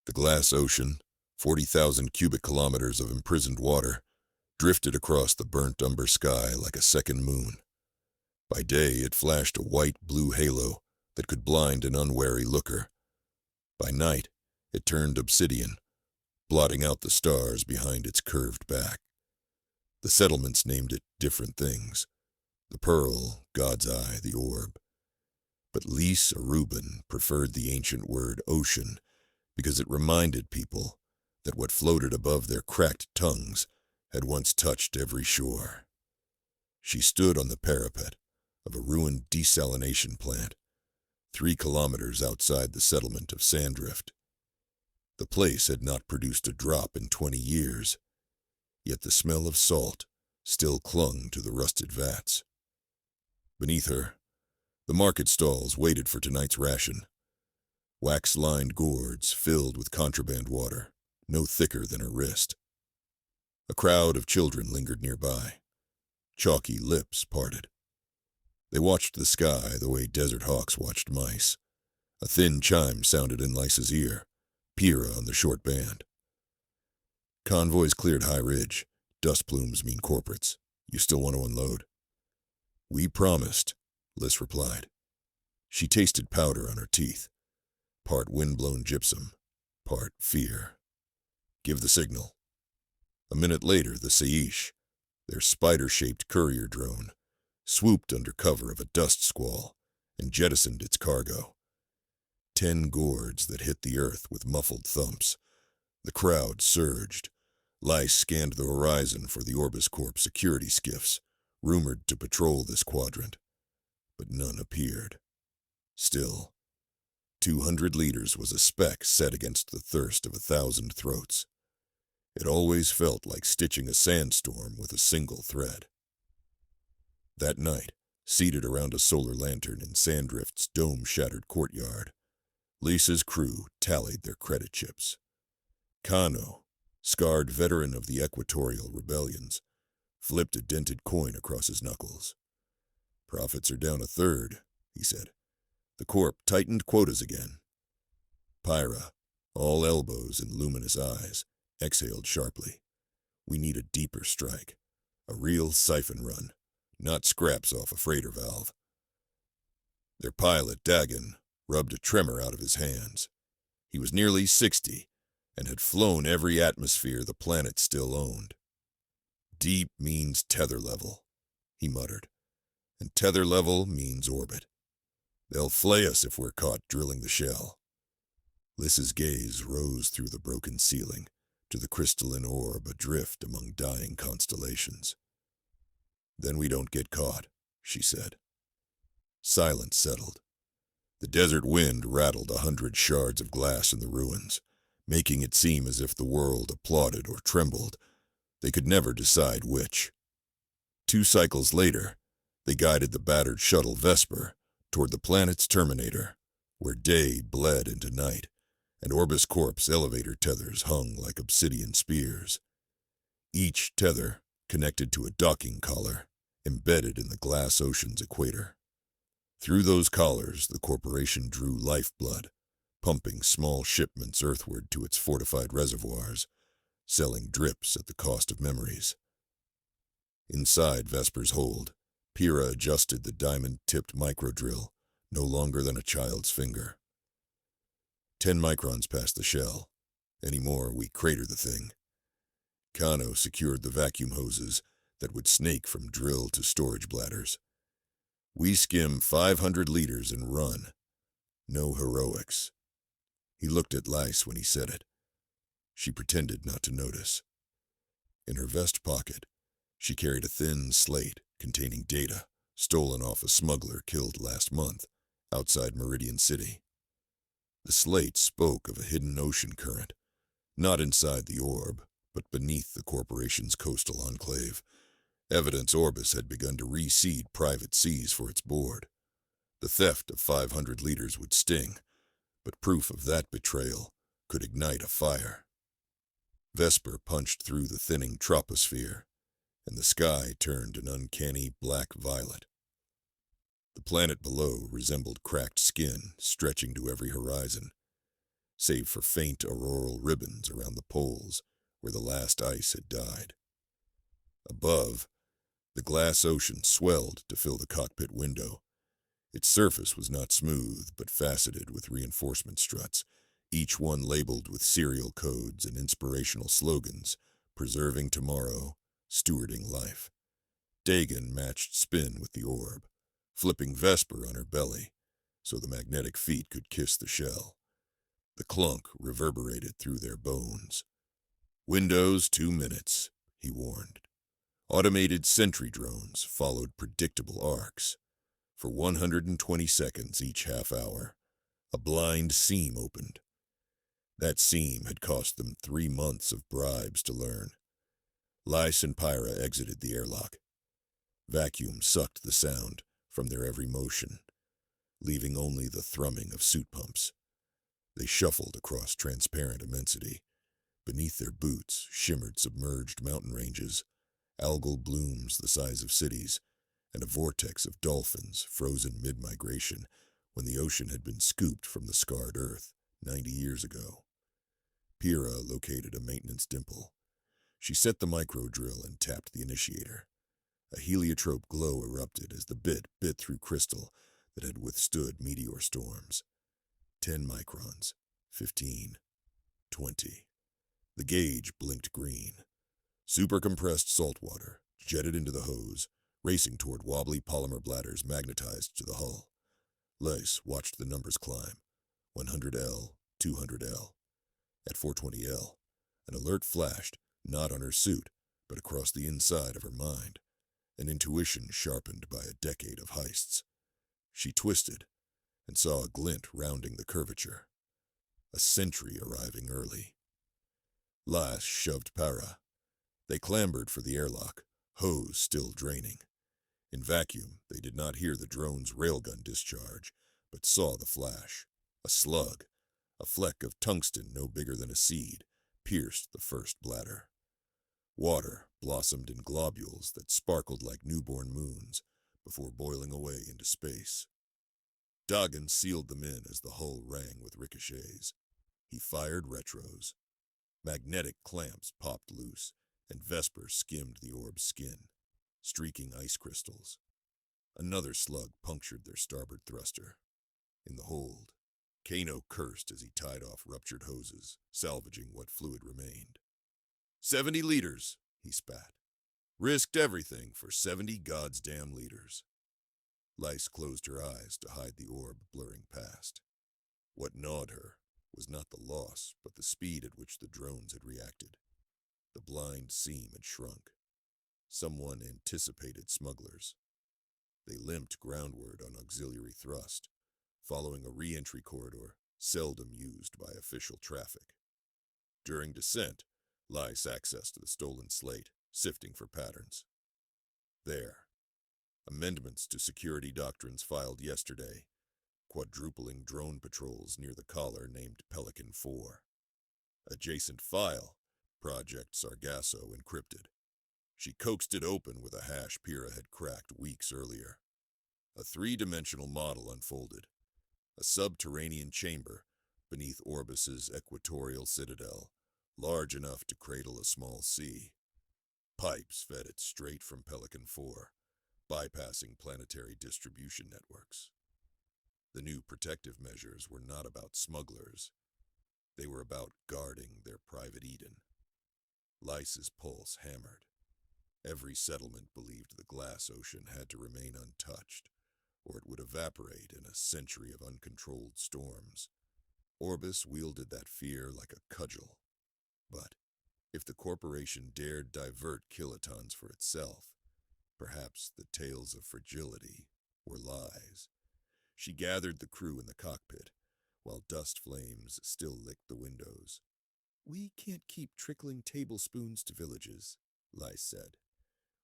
The glass ocean, 40,000 cubic kilometers of imprisoned water, drifted across the burnt umber sky like a second moon. By day it flashed a white-blue halo that could blind an unwary looker. By night it turned obsidian, blotting out the stars behind its curved back. The settlements named it different things: the Pearl, God's Eye, the Orb. But Lise Aruban preferred the ancient word ocean because it reminded people that what floated above their cracked tongues had once touched every shore. She stood on the parapet of a ruined desalination plant, 3 kilometers outside the settlement of Sandrift. The place had not produced a drop in 20 years, yet the smell of salt still clung to the rusted vats. Beneath her, the market stalls waited for tonight's ration. Wax-lined gourds filled with contraband water, no thicker than her wrist. A crowd of children lingered nearby. Chalky lips parted. They watched the sky the way desert hawks watched mice. A thin chime sounded in Lice's ear, Pira on the short band. Convoys cleared High Ridge. Dust plumes mean corporates. You still want to unload? We promised, Liz replied. She tasted powder on her teeth. Part wind-blown gypsum, part fear. Give the signal. A minute later, the Seish, their spider-shaped courier drone, swooped under cover of a dust squall and jettisoned its cargo. 10 gourds that hit the earth with muffled thumps. The crowd surged. Lice scanned the horizon for the Orbis Corp security skiffs, rumored to patrol this quadrant. But none appeared. Still, 200 liters was a speck set against the thirst of 1,000 throats. It always felt like stitching a sandstorm with a single thread. That night, seated around a solar lantern in Sandrift's dome-shattered courtyard, Lisa's crew tallied their credit chips. Kano, scarred veteran of the Equatorial Rebellions, flipped a dented coin across his knuckles. Profits are down a third, he said. The Corp tightened quotas again. Pyra, all elbows and luminous eyes, exhaled sharply. We need a deeper strike. A real siphon run, not scraps off a freighter valve. Their pilot, Dagon, rubbed a tremor out of his hands. He was nearly 60 and had flown every atmosphere the planet still owned. Deep means tether level, he muttered, and tether level means orbit. They'll flay us if we're caught drilling the shell. Liss's gaze rose through the broken ceiling to the crystalline orb adrift among dying constellations. Then we don't get caught, she said. Silence settled. The desert wind rattled 100 shards of glass in the ruins, making it seem as if the world applauded or trembled. They could never decide which. 2 cycles later, they guided the battered shuttle Vesper toward the planet's terminator, where day bled into night, and Orbis Corp's elevator tethers hung like obsidian spears. Each tether connected to a docking collar, embedded in the glass ocean's equator. Through those collars, the corporation drew lifeblood, pumping small shipments earthward to its fortified reservoirs, selling drips at the cost of memories. Inside Vesper's hold, Pira adjusted the diamond-tipped microdrill, no longer than a child's finger. 10 microns past the shell. Any more, we crater the thing. Kano secured the vacuum hoses that would snake from drill to storage bladders. We skim 500 liters and run. No heroics. He looked at Lice when he said it. She pretended not to notice. In her vest pocket, she carried a thin slate containing data stolen off a smuggler killed last month outside Meridian City. The slate spoke of a hidden ocean current, not inside the orb, but beneath the corporation's coastal enclave. Evidence Orbis had begun to reseed private seas for its board. The theft of 500 liters would sting, but proof of that betrayal could ignite a fire. Vesper punched through the thinning troposphere, and the sky turned an uncanny black-violet. The planet below resembled cracked skin stretching to every horizon. save for faint auroral ribbons around the poles where the last ice had died. Above, the glass ocean swelled to fill the cockpit window. Its surface was not smooth, but faceted with reinforcement struts, each one labeled with serial codes and inspirational slogans, preserving tomorrow, stewarding life. Dagon matched spin with the orb, flipping Vesper on her belly, so the magnetic feet could kiss the shell. The clunk reverberated through their bones. Windows 2 minutes, he warned. Automated sentry drones followed predictable arcs. For 120 seconds each half hour, a blind seam opened. That seam had cost them 3 months of bribes to learn. Lys and Pyra exited the airlock. Vacuum sucked the sound from their every motion, leaving only the thrumming of suit pumps. They shuffled across transparent immensity. Beneath their boots shimmered submerged mountain ranges, algal blooms the size of cities, and a vortex of dolphins frozen mid-migration when the ocean had been scooped from the scarred earth 90 years ago. Pyra located a maintenance dimple. She set the micro drill and tapped the initiator. A heliotrope glow erupted as the bit bit through crystal that had withstood meteor storms. 10 microns, 15, 20. The gauge blinked green. Supercompressed salt water jetted into the hose, racing toward wobbly polymer bladders magnetized to the hull. Lys watched the numbers climb. 100L, 200L. At 420L, an alert flashed, not on her suit, but across the inside of her mind, an intuition sharpened by a decade of heists. She twisted and saw a glint rounding the curvature. A sentry arriving early. Lys shoved Pyra. They clambered for the airlock, hose still draining. In vacuum, they did not hear the drone's railgun discharge, but saw the flash. A slug, a fleck of tungsten no bigger than a seed, pierced the first bladder. Water blossomed in globules that sparkled like newborn moons before boiling away into space. Dagon sealed them in as the hull rang with ricochets. He fired retros. Magnetic clamps popped loose, and Vesper skimmed the orb's skin, streaking ice crystals. Another slug punctured their starboard thruster. In the hold, Kano cursed as he tied off ruptured hoses, salvaging what fluid remained. 70 liters, he spat. Risked everything for 70 goddamn liters. Lys closed her eyes to hide the orb blurring past. What gnawed her was not the loss, but the speed at which the drones had reacted. The blind seam had shrunk. Someone anticipated smugglers. They limped groundward on auxiliary thrust, following a re-entry corridor seldom used by official traffic. During descent, Lys accessed the stolen slate, sifting for patterns. There, amendments to security doctrines filed yesterday, quadrupling drone patrols near the collar named Pelican 4. Adjacent file, Project Sargasso encrypted. She coaxed it open with a hash Pyra had cracked weeks earlier. A three-dimensional model unfolded. A subterranean chamber beneath Orbis's equatorial citadel, large enough to cradle a small sea. Pipes fed it straight from Pelican 4, bypassing planetary distribution networks. The new protective measures were not about smugglers. They were about guarding their private Eden. Lys's pulse hammered. Every settlement believed the glass ocean had to remain untouched, or it would evaporate in a century of uncontrolled storms. Orbis wielded that fear like a cudgel. But if the corporation dared divert kilotons for itself, perhaps the tales of fragility were lies. She gathered the crew in the cockpit, while dust flames still licked the windows. "We can't keep trickling tablespoons to villages," Lys said.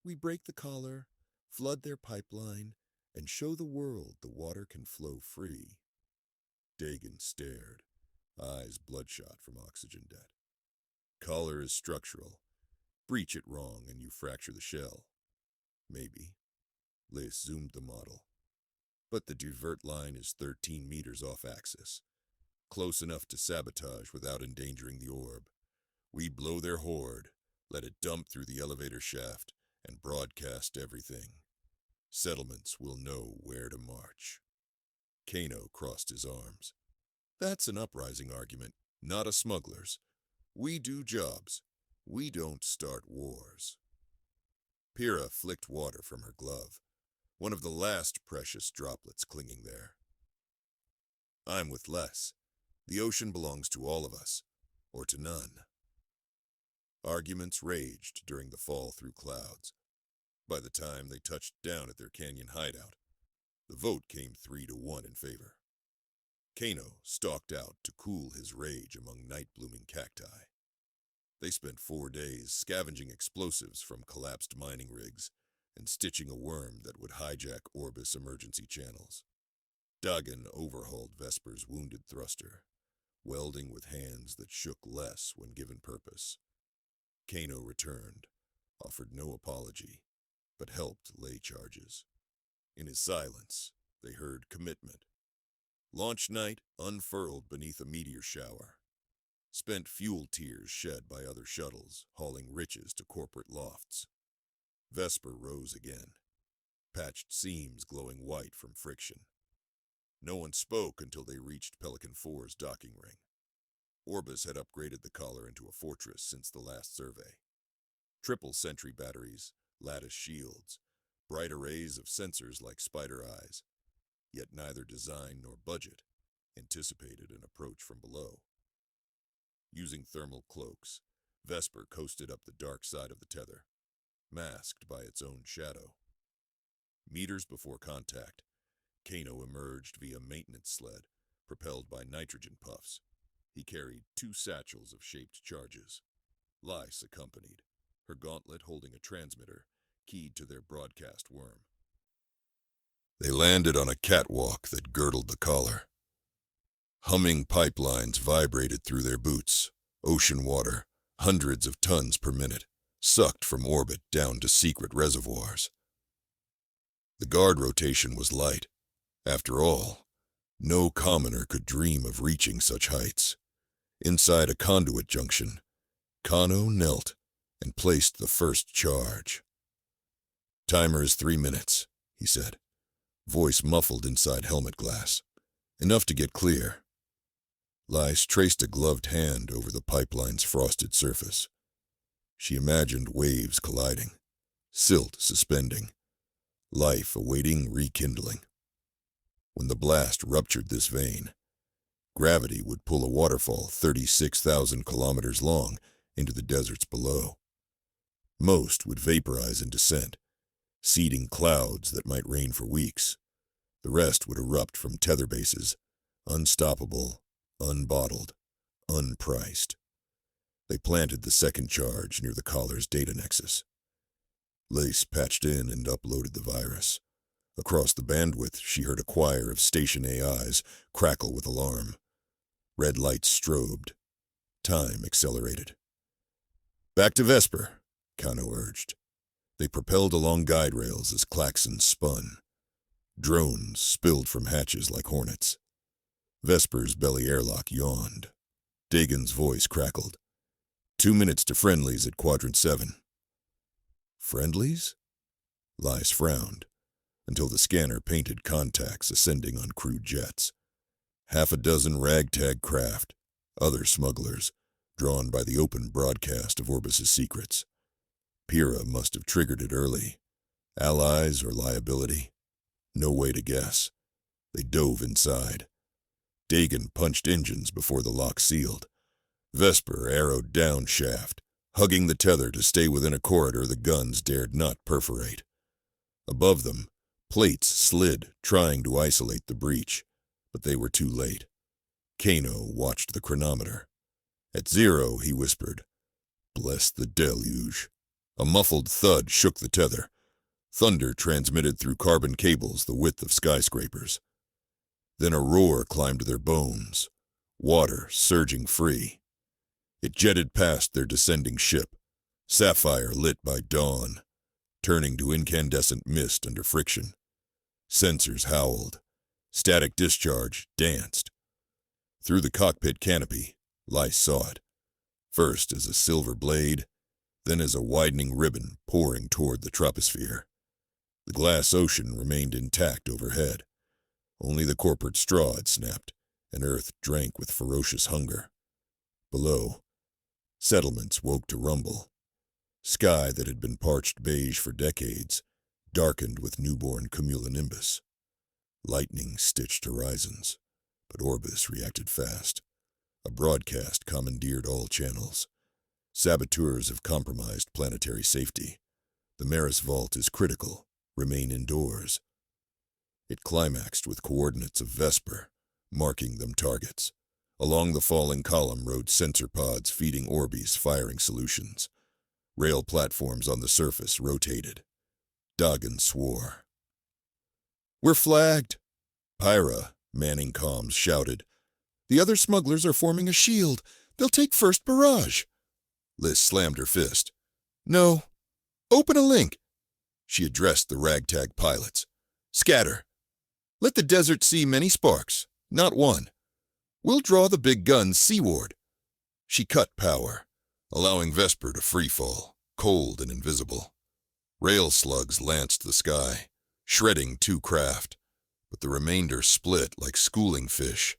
"We break the collar, flood their pipeline, and show the world the water can flow free." Dagon stared, eyes bloodshot from oxygen debt. "Collar is structural. Breach it wrong and you fracture the shell." "Maybe." Lys zoomed the model. "But the divert line is 13 meters off axis. close enough to sabotage without endangering the orb. We blow their horde, let it dump through the elevator shaft, and broadcast everything. Settlements will know where to march. Kano crossed his arms. That's an uprising argument, not a smuggler's. We do jobs. We don't start wars. Pyrrha flicked water from her glove, one of the last precious droplets clinging there. I'm with Les. The ocean belongs to all of us, or to none. Arguments raged during the fall through clouds. By the time they touched down at their canyon hideout, the vote came 3-1 in favor. Kano stalked out to cool his rage among night-blooming cacti. They spent 4 days scavenging explosives from collapsed mining rigs and stitching a worm that would hijack Orbis emergency channels. Dagon overhauled Vesper's wounded thruster, welding with hands that shook less when given purpose. Kano returned, offered no apology, but helped lay charges. In his silence, they heard commitment. Launch night unfurled beneath a meteor shower. Spent fuel tiers shed by other shuttles, hauling riches to corporate lofts. Vesper rose again, patched seams glowing white from friction. No one spoke until they reached Pelican 4's docking ring. Orbis had upgraded the collar into a fortress since the last survey. Triple sentry batteries, lattice shields, bright arrays of sensors like spider eyes. Yet neither design nor budget anticipated an approach from below. Using thermal cloaks, Vesper coasted up the dark side of the tether, masked by its own shadow. Meters before contact, Kano emerged via maintenance sled, propelled by nitrogen puffs. He carried 2 satchels of shaped charges. Lyse accompanied, her gauntlet holding a transmitter keyed to their broadcast worm. They landed on a catwalk that girdled the collar. Humming pipelines vibrated through their boots, ocean water, hundreds of tons per minute, sucked from orbit down to secret reservoirs. The guard rotation was light. After all, no commoner could dream of reaching such heights. Inside a conduit junction, Kano knelt and placed the first charge. "Timer is 3 minutes," he said, voice muffled inside helmet glass. "Enough to get clear." Lyse traced a gloved hand over the pipeline's frosted surface. She imagined waves colliding, silt suspending, life awaiting rekindling. When the blast ruptured this vein, gravity would pull a waterfall 36,000 kilometers long into the deserts below. Most would vaporize in descent, seeding clouds that might rain for weeks. The rest would erupt from tether bases, unstoppable, unbottled, unpriced. They planted the second charge near the collar's data nexus. Lyse patched in and uploaded the virus. Across the bandwidth, she heard a choir of station AIs crackle with alarm. Red lights strobed. Time accelerated. "Back to Vesper," Kano urged. They propelled along guide rails as klaxons spun. Drones spilled from hatches like hornets. Vesper's belly airlock yawned. Dagon's voice crackled. 2 minutes to friendlies at Quadrant 7. Friendlies? Lyse frowned, until the scanner painted contacts ascending on crewed jets. 6 ragtag craft, other smugglers, drawn by the open broadcast of Orbis's secrets. Pyrrha must have triggered it early. Allies or liability? No way to guess. They dove inside. Dagon punched engines before the lock sealed. Vesper arrowed down shaft, hugging the tether to stay within a corridor the guns dared not perforate. Above them, plates slid, trying to isolate the breach, but they were too late. Kano watched the chronometer. At 0, he whispered, "Bless the deluge." A muffled thud shook the tether. Thunder transmitted through carbon cables the width of skyscrapers. Then a roar climbed to their bones, water surging free. It jetted past their descending ship, sapphire lit by dawn, turning to incandescent mist under friction. Sensors howled. Static discharge danced. Through the cockpit canopy, Lyce saw it, first as a silver blade, then as a widening ribbon pouring toward the troposphere. The glass ocean remained intact overhead. Only the corporate straw had snapped, and Earth drank with ferocious hunger. Below, settlements woke to rumble. Sky that had been parched beige for decades, darkened with newborn cumulonimbus. Lightning stitched horizons, but Orbis reacted fast. A broadcast commandeered all channels. Saboteurs have compromised planetary safety. The Maris Vault is critical. Remain indoors. It climaxed with coordinates of Vesper, marking them targets. Along the falling column rode sensor pods feeding Orbi's firing solutions. Rail platforms on the surface rotated. Dagan swore. "We're flagged!" Pyra, manning comms, shouted. "The other smugglers are forming a shield. They'll take first barrage." Liz slammed her fist. "No. Open a link." She addressed the ragtag pilots. "Scatter. Let the desert see many sparks, not one. We'll draw the big guns seaward." She cut power, allowing Vesper to freefall, cold and invisible. Rail slugs lanced the sky, shredding 2 craft, but the remainder split like schooling fish.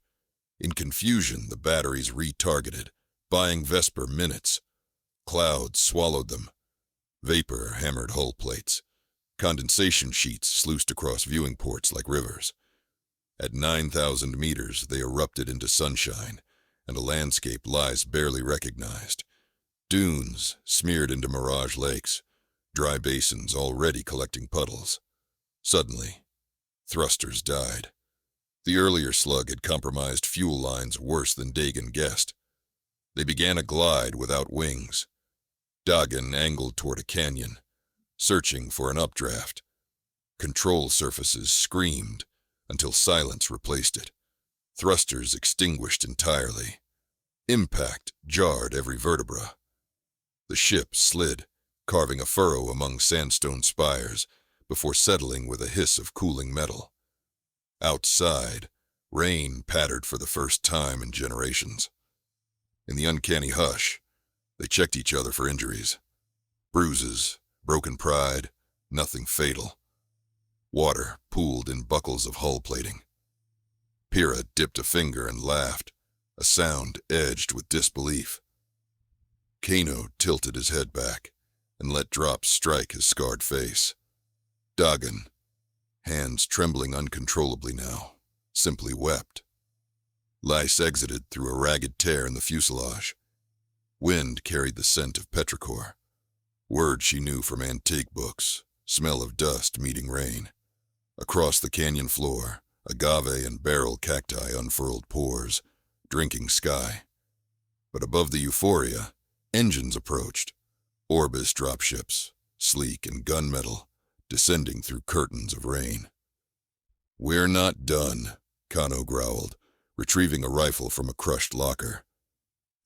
In confusion, the batteries retargeted, buying Vesper minutes. Clouds swallowed them. Vapor hammered hull plates. Condensation sheets sluiced across viewing ports like rivers. At 9,000 meters, they erupted into sunshine, and a landscape Lyce barely recognized. Dunes smeared into mirage lakes, dry basins already collecting puddles. Suddenly, thrusters died. The earlier slug had compromised fuel lines worse than Dagan guessed. They began a glide without wings. Dagan angled toward a canyon, searching for an updraft. Control surfaces screamed until silence replaced it. Thrusters extinguished entirely. Impact jarred every vertebra. The ship slid, carving a furrow among sandstone spires before settling with a hiss of cooling metal. Outside, rain pattered for the first time in generations. In the uncanny hush, they checked each other for injuries. Bruises, broken pride, nothing fatal. Water pooled in buckles of hull plating. Pyra dipped a finger and laughed, a sound edged with disbelief. Kano tilted his head back and let drops strike his scarred face. Dagan, hands trembling uncontrollably now, simply wept. Lyce exited through a ragged tear in the fuselage. Wind carried the scent of petrichor. Words she knew from antique books, smell of dust meeting rain. Across the canyon floor, agave and beryl cacti unfurled pores, drinking sky. But above the euphoria, engines approached. Orbis dropships, sleek and gunmetal, descending through curtains of rain. "We're not done," Kano growled, retrieving a rifle from a crushed locker.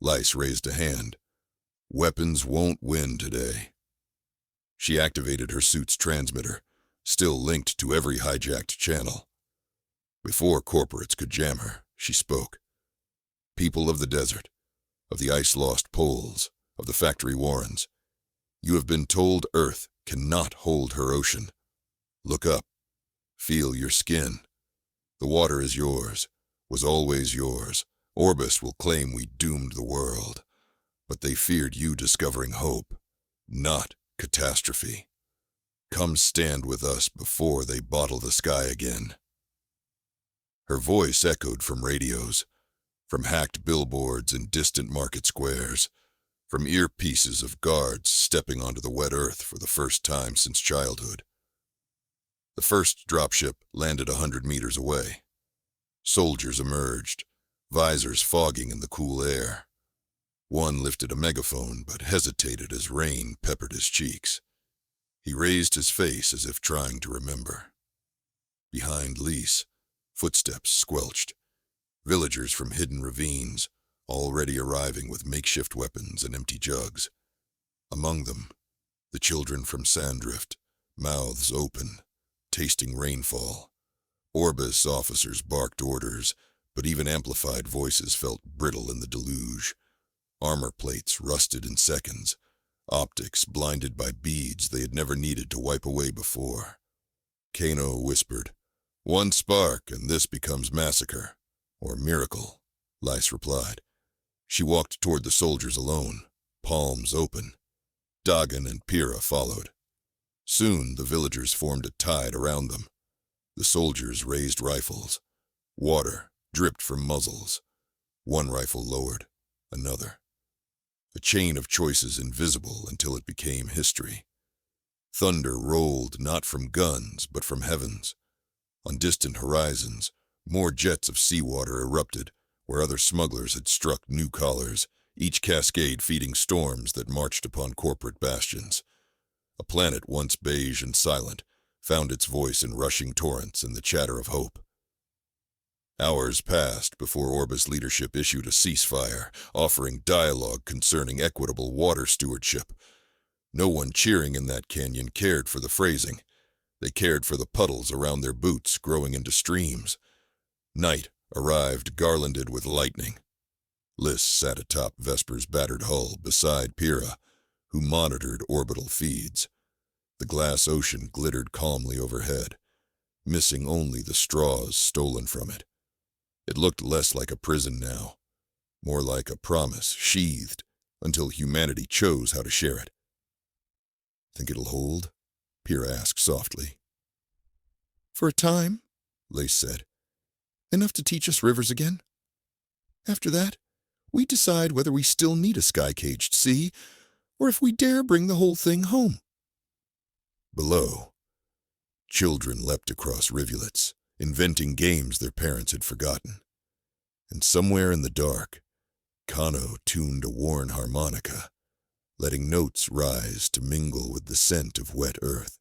Lyce raised a hand. "Weapons won't win today." She activated her suit's transmitter, still linked to every hijacked channel. Before corporates could jam her, she spoke. "People of the desert, of the ice-lost poles, of the factory warrens, you have been told Earth cannot hold her ocean. Look up. Feel your skin. The water is yours, was always yours. Orbis will claim we doomed the world, but they feared you discovering hope, not catastrophe. Come stand with us before they bottle the sky again." Her voice echoed from radios, from hacked billboards in distant market squares, from earpieces of guards stepping onto the wet earth for the first time since childhood. The first dropship landed 100 meters away. Soldiers emerged, visors fogging in the cool air. One lifted a megaphone but hesitated as rain peppered his cheeks. He raised his face as if trying to remember. Behind Lyce, footsteps squelched. Villagers from hidden ravines, already arriving with makeshift weapons and empty jugs. Among them, the children from Sandrift, mouths open, tasting rainfall. Orbis officers barked orders, but even amplified voices felt brittle in the deluge. Armor plates rusted in seconds, optics blinded by beads they had never needed to wipe away before. Kano whispered, "One spark and this becomes massacre, or miracle," Lyse replied. She walked toward the soldiers alone, palms open. Dagon and Pyrrha followed. Soon the villagers formed a tide around them. The soldiers raised rifles. Water dripped from muzzles. One rifle lowered, another. A chain of choices invisible until it became history. Thunder rolled not from guns, but from heavens. On distant horizons, more jets of seawater erupted, where other smugglers had struck new collars, each cascade feeding storms that marched upon corporate bastions. A planet once beige and silent found its voice in rushing torrents and the chatter of hope. Hours passed before Orbis leadership issued a ceasefire, offering dialogue concerning equitable water stewardship. No one cheering in that canyon cared for the phrasing. They cared for the puddles around their boots growing into streams. Night arrived garlanded with lightning. Lys sat atop Vesper's battered hull beside Pyrrha, who monitored orbital feeds. The glass ocean glittered calmly overhead, missing only the straws stolen from it. It looked less like a prison now, more like a promise sheathed until humanity chose how to share it. "Think it'll hold?" Pyrrha asked softly. "For a time," Lys said. "Enough to teach us rivers again. After that, we decide whether we still need a sky-caged sea, or if we dare bring the whole thing home." Below, children leapt across rivulets, inventing games their parents had forgotten. And somewhere in the dark, Kano tuned a worn harmonica, letting notes rise to mingle with the scent of wet earth,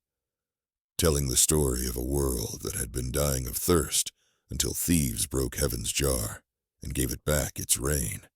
telling the story of a world that had been dying of thirst until thieves broke heaven's jar and gave it back its rain.